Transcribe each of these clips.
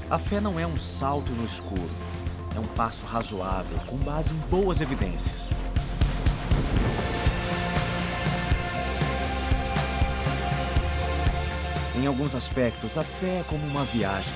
A fé não é um salto no escuro. É um passo razoável, com base em boas evidências. Em alguns aspectos, a fé é como uma viagem.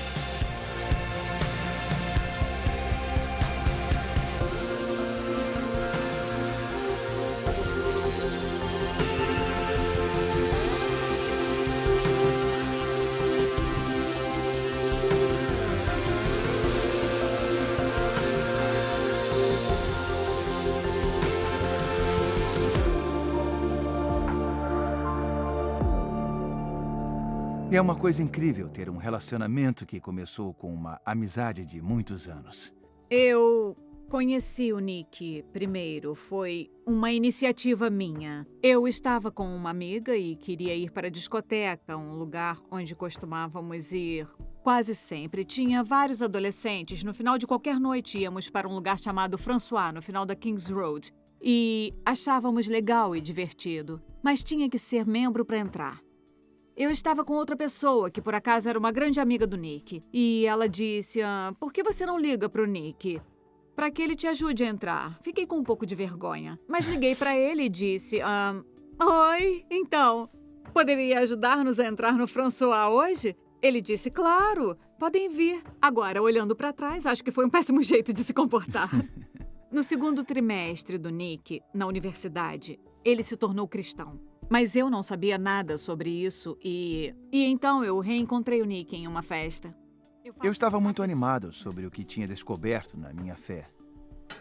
É uma coisa incrível ter um relacionamento que começou com uma amizade de muitos anos. Eu conheci o Nick primeiro. Foi uma iniciativa minha. Eu estava com uma amiga e queria ir para a discoteca, um lugar onde costumávamos ir quase sempre. Tinha vários adolescentes. No final de qualquer noite íamos para um lugar chamado François, no final da Kings Road. E achávamos legal e divertido. Mas tinha que ser membro para entrar. Eu estava com outra pessoa, que por acaso era uma grande amiga do Nick. E ela disse, por que você não liga pro Nick? Para que ele te ajude a entrar. Fiquei com um pouco de vergonha. Mas liguei para ele e disse, oi, então, poderia ajudar-nos a entrar no François hoje? Ele disse, claro, podem vir. Agora, olhando para trás, acho que foi um péssimo jeito de se comportar. No segundo trimestre do Nick, na universidade, ele se tornou cristão. Mas eu não sabia nada sobre isso e então eu reencontrei o Nick em uma festa. Eu estava muito animado sobre o que tinha descoberto na minha fé.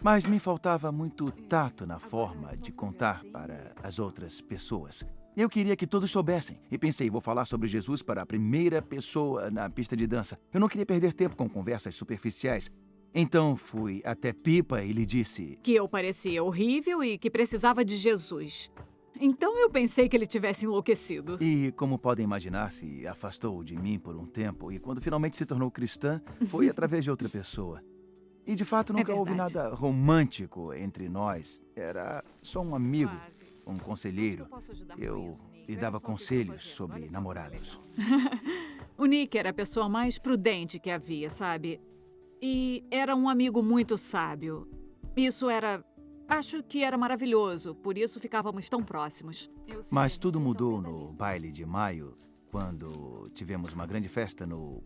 Mas me faltava muito tato na forma de contar para as outras pessoas. Eu queria que todos soubessem. E pensei, vou falar sobre Jesus para a primeira pessoa na pista de dança. Eu não queria perder tempo com conversas superficiais. Então fui até Pipa e lhe disse que eu parecia horrível e que precisava de Jesus. Então eu pensei que ele tivesse enlouquecido. E, como podem imaginar, se afastou de mim por um tempo e quando finalmente se tornou cristã, foi através de outra pessoa. E, de fato, nunca houve nada romântico entre nós. Era só um amigo, um conselheiro. Eu lhe dava conselhos sobre namorados. O Nick era a pessoa mais prudente que havia, sabe? E era um amigo muito sábio. Acho que era maravilhoso, por isso ficávamos tão próximos. Mas tudo mudou no baile de maio, quando tivemos uma grande festa no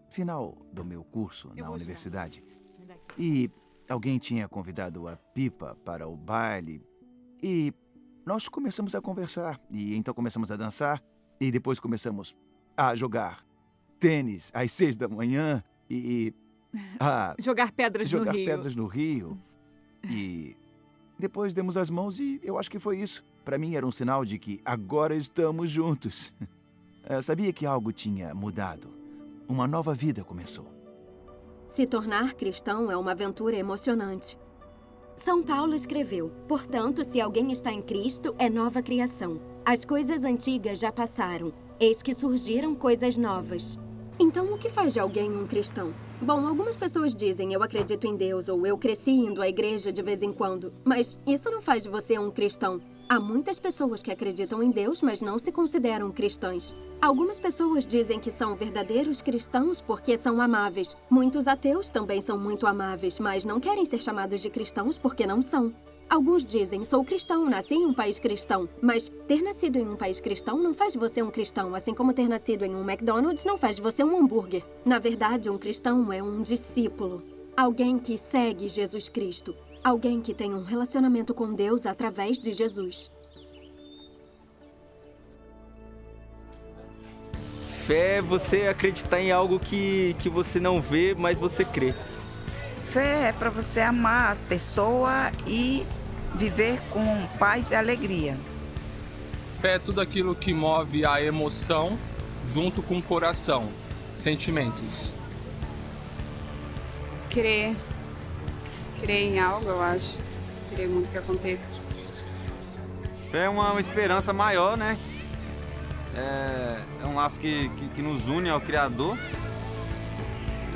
final do meu curso na universidade. E alguém tinha convidado a Pipa para o baile. E nós começamos a conversar. E então começamos a dançar. E depois começamos a jogar tênis às 6 da manhã. E jogar pedras no rio. E depois demos as mãos e eu acho que foi isso. Para mim era um sinal de que agora estamos juntos. Sabia que algo tinha mudado. Uma nova vida começou. Se tornar cristão é uma aventura emocionante. São Paulo escreveu, portanto, se alguém está em Cristo, é nova criação. As coisas antigas já passaram, eis que surgiram coisas novas. Então, o que faz de alguém um cristão? Bom, algumas pessoas dizem, eu acredito em Deus, ou eu cresci indo à igreja de vez em quando. Mas isso não faz de você um cristão. Há muitas pessoas que acreditam em Deus, mas não se consideram cristãs. Algumas pessoas dizem que são verdadeiros cristãos porque são amáveis. Muitos ateus também são muito amáveis, mas não querem ser chamados de cristãos porque não são. Alguns dizem, sou cristão, nasci em um país cristão. Mas ter nascido em um país cristão não faz de você um cristão, assim como ter nascido em um McDonald's não faz de você um hambúrguer. Na verdade, um cristão é um discípulo. Alguém que segue Jesus Cristo. Alguém que tem um relacionamento com Deus através de Jesus. Fé é você acreditar em algo que você não vê, mas você crê. Fé é para você amar as pessoas e viver com paz e alegria. Fé é tudo aquilo que move a emoção junto com o coração, sentimentos. Crer em algo, eu acho. Querer muito que aconteça. Fé é uma esperança maior, né? É um laço que nos une ao Criador.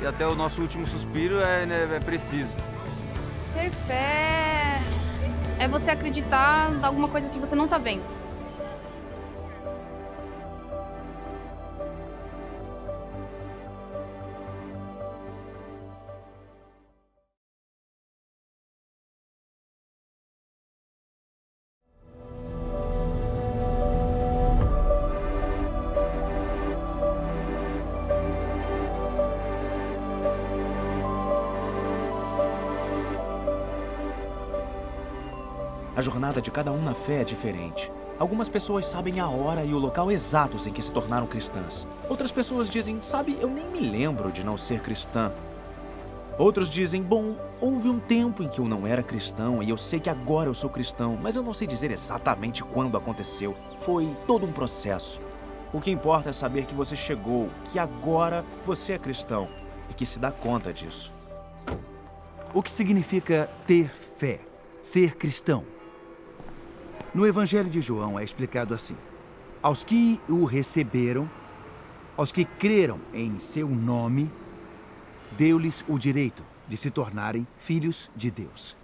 E até o nosso último suspiro é preciso. Ter fé é você acreditar em alguma coisa que você não tá vendo. A jornada de cada um na fé é diferente. Algumas pessoas sabem a hora e o local exatos em que se tornaram cristãs. Outras pessoas dizem, sabe, eu nem me lembro de não ser cristã. Outros dizem, bom, houve um tempo em que eu não era cristão e eu sei que agora eu sou cristão, mas eu não sei dizer exatamente quando aconteceu. Foi todo um processo. O que importa é saber que você chegou, que agora você é cristão e que se dá conta disso. O que significa ter fé, ser cristão? No Evangelho de João é explicado assim: aos que o receberam, aos que creram em seu nome, deu-lhes o direito de se tornarem filhos de Deus.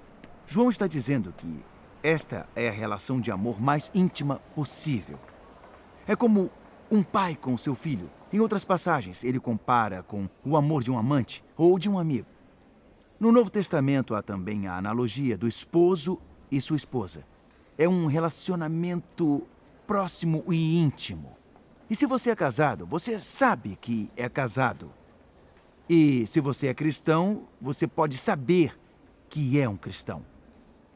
João está dizendo que esta é a relação de amor mais íntima possível. É como um pai com seu filho. Em outras passagens, ele compara com o amor de um amante ou de um amigo. No Novo Testamento há também a analogia do esposo e sua esposa. É um relacionamento próximo e íntimo. E se você é casado, você sabe que é casado. E se você é cristão, você pode saber que é um cristão.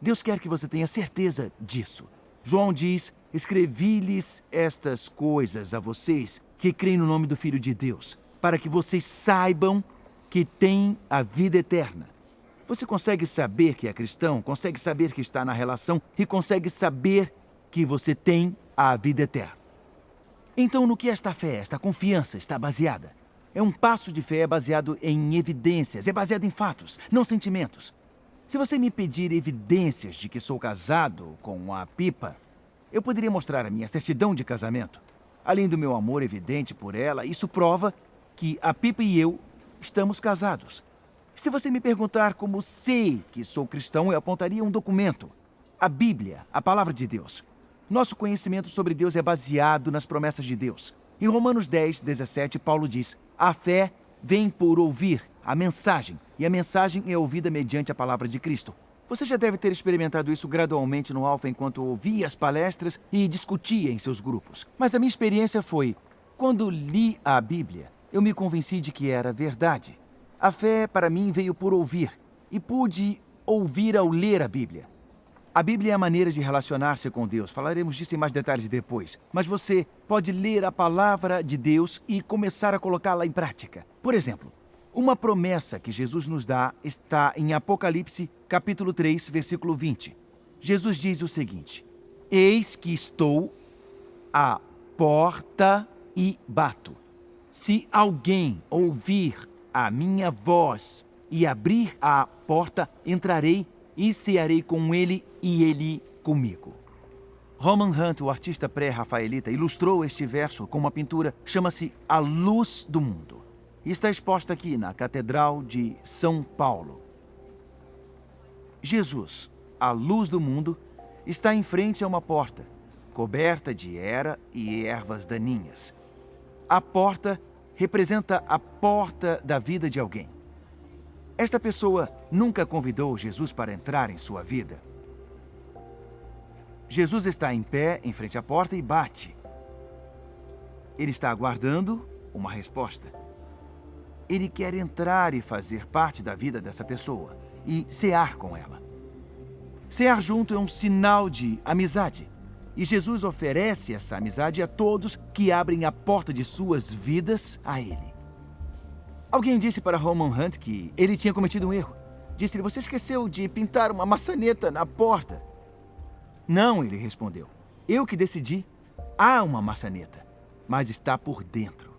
Deus quer que você tenha certeza disso. João diz, escrevi-lhes estas coisas a vocês que creem no nome do Filho de Deus, para que vocês saibam que têm a vida eterna. Você consegue saber que é cristão, consegue saber que está na relação e consegue saber que você tem a vida eterna. Então, no que esta fé, esta confiança está baseada? É um passo de fé baseado em evidências, é baseado em fatos, não sentimentos. Se você me pedir evidências de que sou casado com a Pipa, eu poderia mostrar a minha certidão de casamento. Além do meu amor evidente por ela, isso prova que a Pipa e eu estamos casados. Se você me perguntar como sei que sou cristão, eu apontaria um documento. A Bíblia, a Palavra de Deus. Nosso conhecimento sobre Deus é baseado nas promessas de Deus. Em Romanos 10, 17, Paulo diz, a fé vem por ouvir a mensagem, e a mensagem é ouvida mediante a palavra de Cristo. Você já deve ter experimentado isso gradualmente no Alfa enquanto ouvia as palestras e discutia em seus grupos. Mas a minha experiência foi, quando li a Bíblia, eu me convenci de que era verdade. A fé, para mim, veio por ouvir, e pude ouvir ao ler a Bíblia. A Bíblia é a maneira de relacionar-se com Deus. Falaremos disso em mais detalhes depois. Mas você pode ler a palavra de Deus e começar a colocá-la em prática. Por exemplo, uma promessa que Jesus nos dá está em Apocalipse, capítulo 3, versículo 20. Jesus diz o seguinte, eis que estou à porta e bato. Se alguém ouvir a minha voz e abrir a porta, entrarei e cearei com ele e ele comigo. Roman Hunt, o artista pré-rafaelita, ilustrou este verso com uma pintura, chama-se A Luz do Mundo. E está exposta aqui na Catedral de São Paulo. Jesus, a luz do mundo, está em frente a uma porta, coberta de era e ervas daninhas. A porta representa a porta da vida de alguém. Esta pessoa nunca convidou Jesus para entrar em sua vida. Jesus está em pé em frente à porta e bate. Ele está aguardando uma resposta. Ele quer entrar e fazer parte da vida dessa pessoa e cear com ela. Cear junto é um sinal de amizade. E Jesus oferece essa amizade a todos que abrem a porta de suas vidas a Ele. Alguém disse para Roman Hunt que ele tinha cometido um erro. Disse-lhe, você esqueceu de pintar uma maçaneta na porta. Não, ele respondeu. Eu que decidi. Há uma maçaneta, mas está por dentro.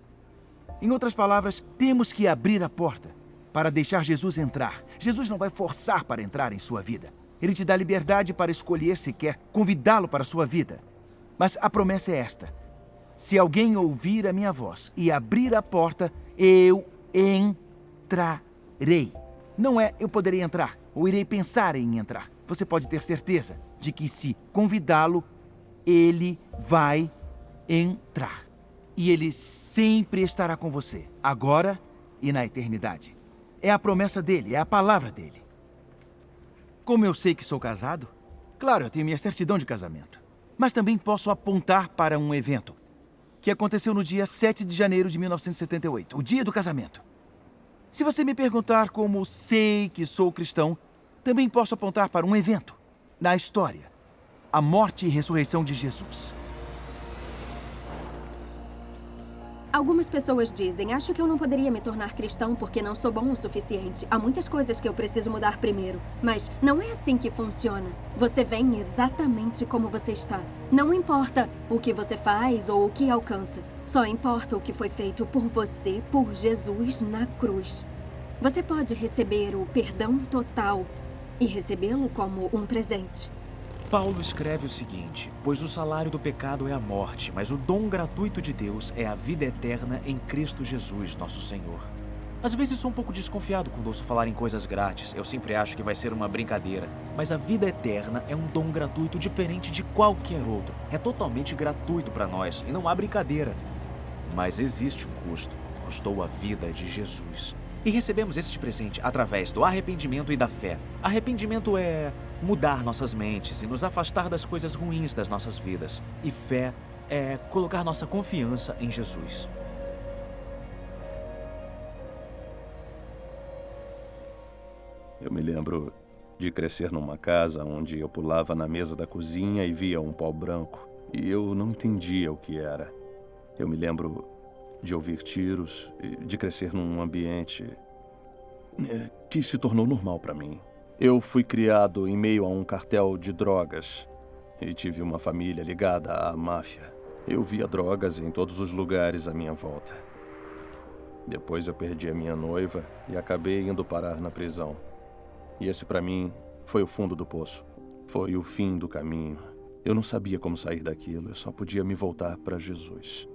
Em outras palavras, temos que abrir a porta para deixar Jesus entrar. Jesus não vai forçar para entrar em sua vida. Ele te dá liberdade para escolher se quer convidá-lo para a sua vida. Mas a promessa é esta. Se alguém ouvir a minha voz e abrir a porta, eu entrarei. Não é eu poderei entrar ou irei pensar em entrar. Você pode ter certeza de que se convidá-lo, ele vai entrar. E ele sempre estará com você, agora e na eternidade. É a promessa dele, é a palavra dele. Como eu sei que sou casado? Claro, eu tenho minha certidão de casamento. Mas também posso apontar para um evento que aconteceu no dia 7 de janeiro de 1978, o dia do casamento. Se você me perguntar como sei que sou cristão, também posso apontar para um evento na história a morte e ressurreição de Jesus. Algumas pessoas dizem, acho que eu não poderia me tornar cristão porque não sou bom o suficiente. Há muitas coisas que eu preciso mudar primeiro. Mas não é assim que funciona. Você vem exatamente como você está. Não importa o que você faz ou o que alcança. Só importa o que foi feito por você, por Jesus na cruz. Você pode receber o perdão total e recebê-lo como um presente. Paulo escreve o seguinte: pois o salário do pecado é a morte, mas o dom gratuito de Deus é a vida eterna em Cristo Jesus, nosso Senhor. Às vezes sou um pouco desconfiado quando ouço falar em coisas grátis. Eu sempre acho que vai ser uma brincadeira. Mas a vida eterna é um dom gratuito diferente de qualquer outro. É totalmente gratuito para nós e não há brincadeira. Mas existe um custo. Custou a vida de Jesus. E recebemos este presente através do arrependimento e da fé. Arrependimento é mudar nossas mentes e nos afastar das coisas ruins das nossas vidas. E fé é colocar nossa confiança em Jesus. Eu me lembro de crescer numa casa onde eu pulava na mesa da cozinha e via um pó branco. E eu não entendia o que era. Eu me lembro de ouvir tiros, de crescer num ambiente que se tornou normal para mim. Eu fui criado em meio a um cartel de drogas e tive uma família ligada à máfia. Eu via drogas em todos os lugares à minha volta. Depois eu perdi a minha noiva e acabei indo parar na prisão. E esse para mim foi o fundo do poço. Foi o fim do caminho. Eu não sabia como sair daquilo, eu só podia me voltar para Jesus.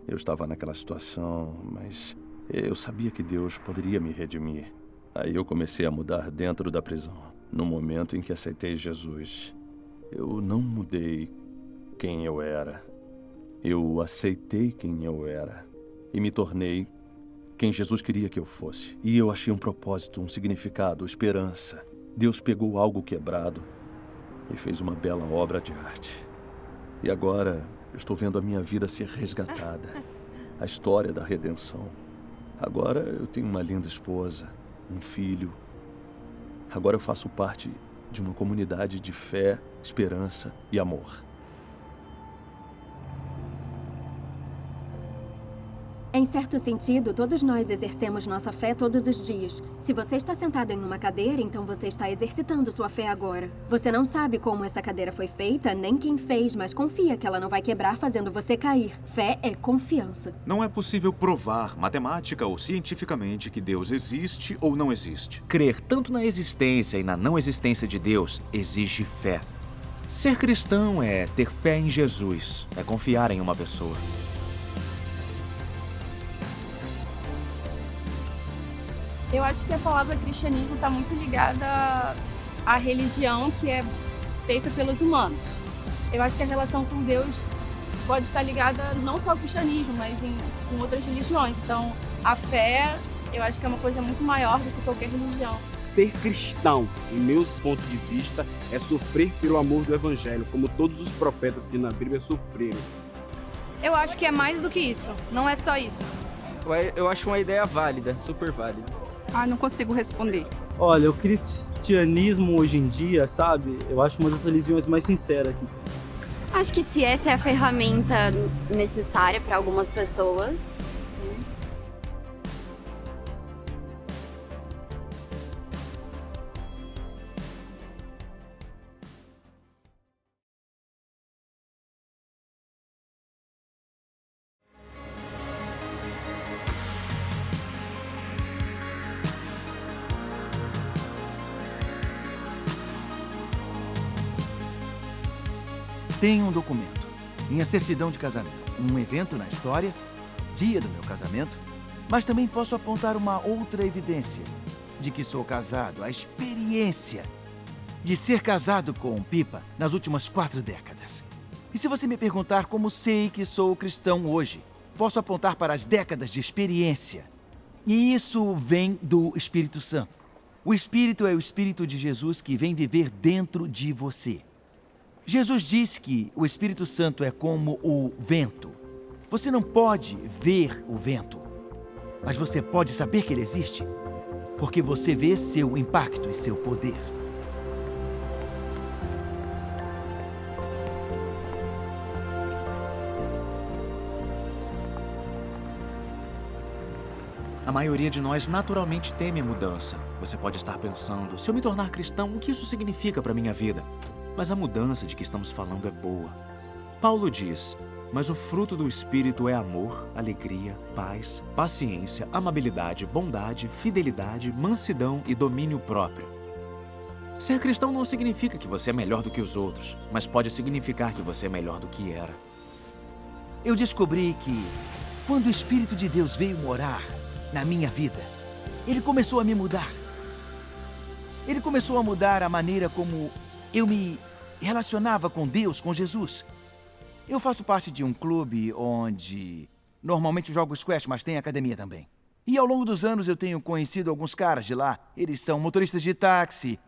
Eu estava naquela situação, mas eu sabia que Deus poderia me redimir. Aí eu comecei a mudar dentro da prisão. No momento em que aceitei Jesus, eu não mudei quem eu era. Eu aceitei quem eu era e me tornei quem Jesus queria que eu fosse. E eu achei um propósito, um significado, esperança. Deus pegou algo quebrado e fez uma bela obra de arte. E agora eu estou vendo a minha vida ser resgatada. A história da redenção. Agora eu tenho uma linda esposa, um filho. Agora eu faço parte de uma comunidade de fé, esperança e amor. Em certo sentido, todos nós exercemos nossa fé todos os dias. Se você está sentado em uma cadeira, então você está exercitando sua fé agora. Você não sabe como essa cadeira foi feita, nem quem fez, mas confia que ela não vai quebrar fazendo você cair. Fé é confiança. Não é possível provar, matemática ou cientificamente, que Deus existe ou não existe. Crer tanto na existência e na não existência de Deus exige fé. Ser cristão é ter fé em Jesus, é confiar em uma pessoa. Eu acho que a palavra cristianismo está muito ligada à religião que é feita pelos humanos. Eu acho que a relação com Deus pode estar ligada não só ao cristianismo, mas com outras religiões. Então, a fé, eu acho que é uma coisa muito maior do que qualquer religião. Ser cristão, em meu ponto de vista, é sofrer pelo amor do evangelho, como todos os profetas que na Bíblia sofreram. Eu acho que é mais do que isso, não é só isso. Eu acho uma ideia válida, super válida. Não consigo responder. Olha, o cristianismo hoje em dia, sabe? Eu acho uma das religiões mais sinceras aqui. Acho que se essa é a ferramenta necessária para algumas pessoas. Tenho um documento, minha certidão de casamento, um evento na história, dia do meu casamento, mas também posso apontar uma outra evidência de que sou casado, a experiência de ser casado com Pipa nas últimas 4 décadas. E se você me perguntar como sei que sou cristão hoje, posso apontar para as décadas de experiência. E isso vem do Espírito Santo. O Espírito é o Espírito de Jesus que vem viver dentro de você. Jesus disse que o Espírito Santo é como o vento. Você não pode ver o vento, mas você pode saber que ele existe, porque você vê seu impacto e seu poder. A maioria de nós naturalmente teme a mudança. Você pode estar pensando, se eu me tornar cristão, o que isso significa para minha vida? Mas a mudança de que estamos falando é boa. Paulo diz, mas o fruto do Espírito é amor, alegria, paz, paciência, amabilidade, bondade, fidelidade, mansidão e domínio próprio. Ser cristão não significa que você é melhor do que os outros, mas pode significar que você é melhor do que era. Eu descobri que, quando o Espírito de Deus veio morar na minha vida, ele começou a me mudar. Ele começou a mudar a maneira como eu me relacionava com Deus, com Jesus. Eu faço parte de um clube onde normalmente jogo squash, mas tem academia também. E ao longo dos anos eu tenho conhecido alguns caras de lá. Eles são motoristas de táxi,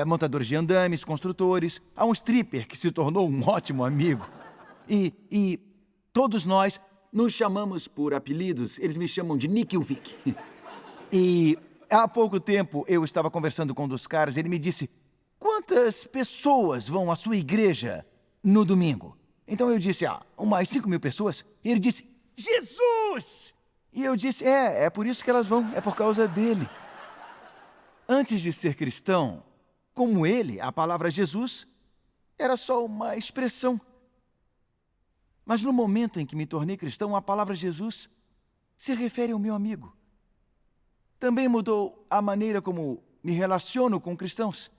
montadores de andames, construtores. Há um stripper que se tornou um ótimo amigo. E todos nós nos chamamos por apelidos. Eles me chamam de Nick e o Vic. E há pouco tempo eu estava conversando com um dos caras. Ele me disse, quantas pessoas vão à sua igreja no domingo? Então eu disse, umas 5.000 pessoas. E ele disse, Jesus! E eu disse, é por isso que elas vão, é por causa dele. Antes de ser cristão, como ele, a palavra Jesus era só uma expressão. Mas no momento em que me tornei cristão, a palavra Jesus se refere ao meu amigo. Também mudou a maneira como me relaciono com cristãos.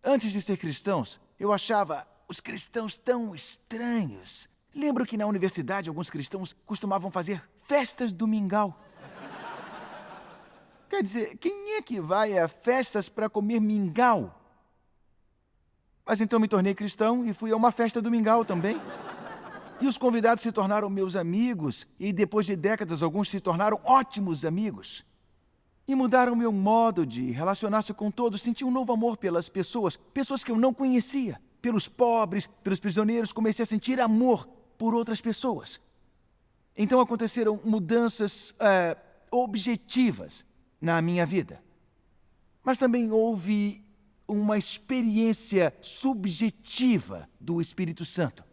Antes de ser cristãos, eu achava os cristãos tão estranhos. Lembro que na universidade alguns cristãos costumavam fazer festas do mingau. Quer dizer, quem é que vai a festas para comer mingau? Mas então me tornei cristão e fui a uma festa do mingau também. E os convidados se tornaram meus amigos, e depois de décadas alguns se tornaram ótimos amigos. E mudaram meu modo de relacionar-se com todos. Senti um novo amor pelas pessoas que eu não conhecia. Pelos pobres, pelos prisioneiros, comecei a sentir amor por outras pessoas. Então aconteceram mudanças objetivas na minha vida. Mas também houve uma experiência subjetiva do Espírito Santo.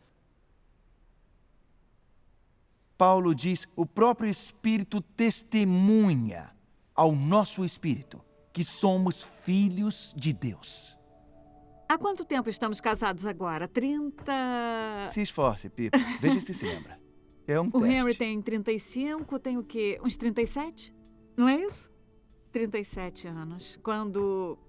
Paulo diz, o próprio Espírito testemunha ao nosso espírito que somos filhos de Deus. Há quanto tempo estamos casados agora? 30... Se esforce, Pipa. Veja se lembra. É um O teste. Henry tem 35, tem o quê? Uns 37? Não é isso? 37 anos. Quando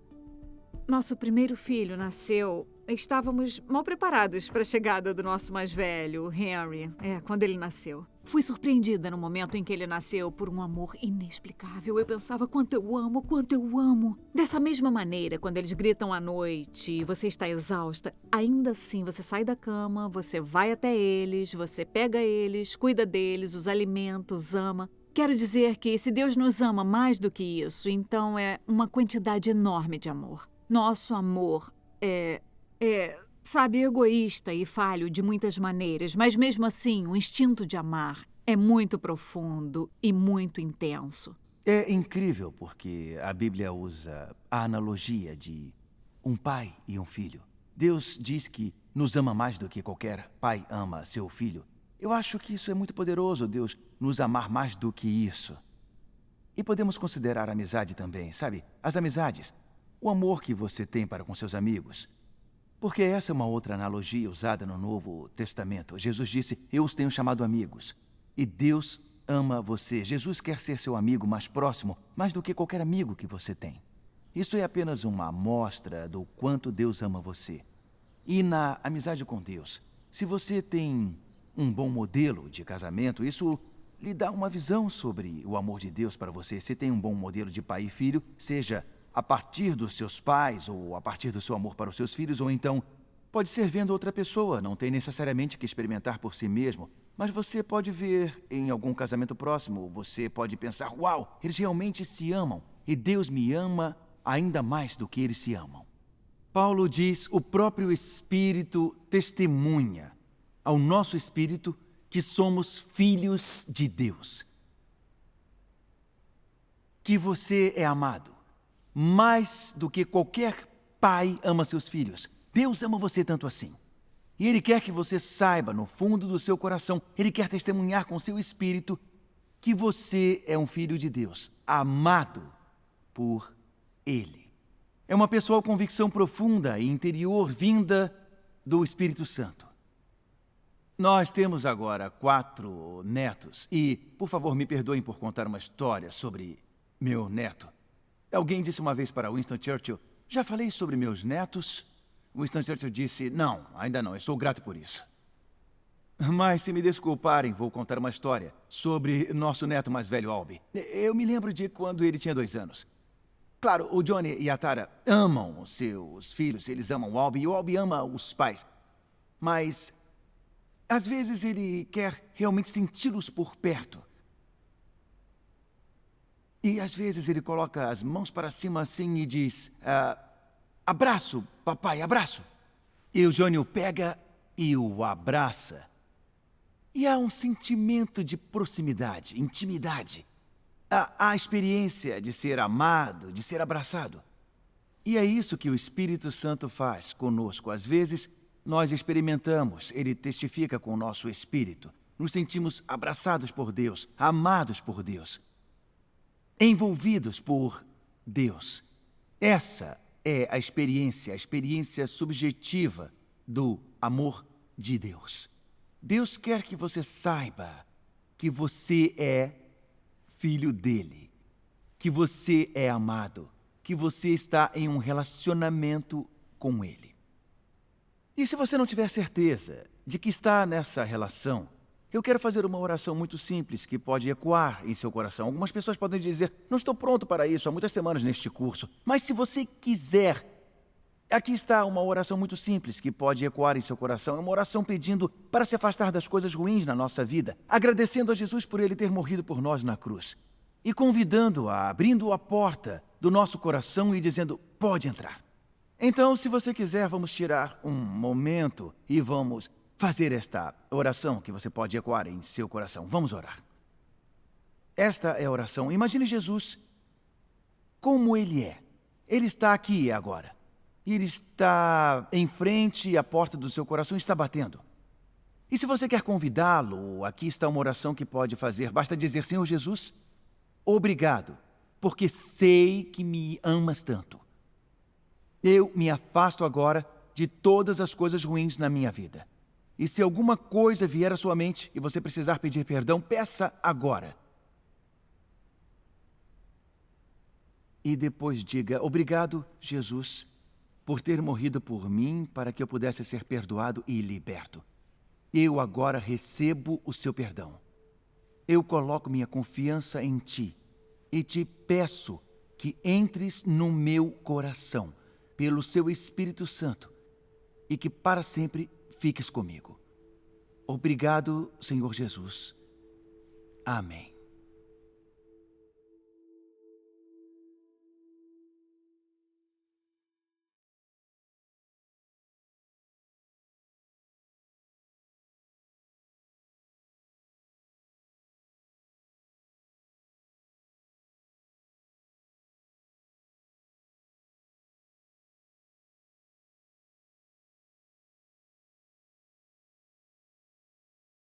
nosso primeiro filho nasceu, estávamos mal preparados para a chegada do nosso mais velho, o Henry. Quando ele nasceu. Fui surpreendida no momento em que ele nasceu por um amor inexplicável. Eu pensava, quanto eu amo, quanto eu amo. Dessa mesma maneira, quando eles gritam à noite e você está exausta, ainda assim você sai da cama, você vai até eles, você pega eles, cuida deles, os alimenta, os ama. Quero dizer que se Deus nos ama mais do que isso, então é uma quantidade enorme de amor. Nosso amor sabe, egoísta e falho de muitas maneiras, mas mesmo assim, o instinto de amar é muito profundo e muito intenso. É incrível porque a Bíblia usa a analogia de um pai e um filho. Deus diz que nos ama mais do que qualquer pai ama seu filho. Eu acho que isso é muito poderoso, Deus nos amar mais do que isso. E podemos considerar a amizade também, sabe? As amizades, o amor que você tem para com seus amigos. Porque essa é uma outra analogia usada no Novo Testamento. Jesus disse, eu os tenho chamado amigos. E Deus ama você. Jesus quer ser seu amigo mais próximo, mais do que qualquer amigo que você tem. Isso é apenas uma amostra do quanto Deus ama você. E na amizade com Deus, se você tem um bom modelo de casamento, isso lhe dá uma visão sobre o amor de Deus para você. Se tem um bom modelo de pai e filho, seja a partir dos seus pais, ou a partir do seu amor para os seus filhos, ou então pode ser vendo outra pessoa, não tem necessariamente que experimentar por si mesmo, mas você pode ver em algum casamento próximo, você pode pensar, uau, eles realmente se amam, e Deus me ama ainda mais do que eles se amam. Paulo diz, o próprio Espírito testemunha ao nosso espírito que somos filhos de Deus. Que você é amado mais do que qualquer pai ama seus filhos. Deus ama você tanto assim. E Ele quer que você saiba, no fundo do seu coração, Ele quer testemunhar com seu espírito que você é um filho de Deus, amado por Ele. É uma pessoal convicção profunda e interior vinda do Espírito Santo. Nós temos agora 4 netos e, por favor, me perdoem por contar uma história sobre meu neto. Alguém disse uma vez para Winston Churchill, já falei sobre meus netos? Winston Churchill disse, não, ainda não, eu sou grato por isso. Mas, se me desculparem, vou contar uma história sobre nosso neto mais velho, Albie. Eu me lembro de quando ele tinha 2 anos. Claro, o Johnny e a Tara amam os seus filhos, eles amam o Albie e o Albie ama os pais. Mas, às vezes, ele quer realmente senti-los por perto. E, às vezes, ele coloca as mãos para cima assim e diz, abraço, papai, abraço. E o Johnny o pega e o abraça. E há um sentimento de proximidade, intimidade. Há a experiência de ser amado, de ser abraçado. E é isso que o Espírito Santo faz conosco. Às vezes, nós experimentamos, ele testifica com o nosso espírito. Nos sentimos abraçados por Deus, amados por Deus, envolvidos por Deus. Essa é a experiência subjetiva do amor de Deus. Deus quer que você saiba que você é filho dele, que você é amado, que você está em um relacionamento com ele. E se você não tiver certeza de que está nessa relação, eu quero fazer uma oração muito simples que pode ecoar em seu coração. Algumas pessoas podem dizer, não estou pronto para isso, há muitas semanas neste curso. Mas se você quiser, aqui está uma oração muito simples que pode ecoar em seu coração. É uma oração pedindo para se afastar das coisas ruins na nossa vida, agradecendo a Jesus por ele ter morrido por nós na cruz e convidando-a, abrindo a porta do nosso coração e dizendo, pode entrar. Então, se você quiser, vamos tirar um momento e vamos fazer esta oração que você pode ecoar em seu coração. Vamos orar. Esta é a oração. Imagine Jesus como ele é. Ele está aqui agora. E ele está em frente e a porta do seu coração está batendo. E se você quer convidá-lo, aqui está uma oração que pode fazer. Basta dizer, Senhor Jesus, obrigado, porque sei que me amas tanto. Eu me afasto agora de todas as coisas ruins na minha vida. E se alguma coisa vier à sua mente e você precisar pedir perdão, peça agora. E depois diga, obrigado, Jesus, por ter morrido por mim para que eu pudesse ser perdoado e liberto. Eu agora recebo o seu perdão. Eu coloco minha confiança em ti e te peço que entres no meu coração pelo seu Espírito Santo e que para sempre fiques comigo. Obrigado, Senhor Jesus. Amém.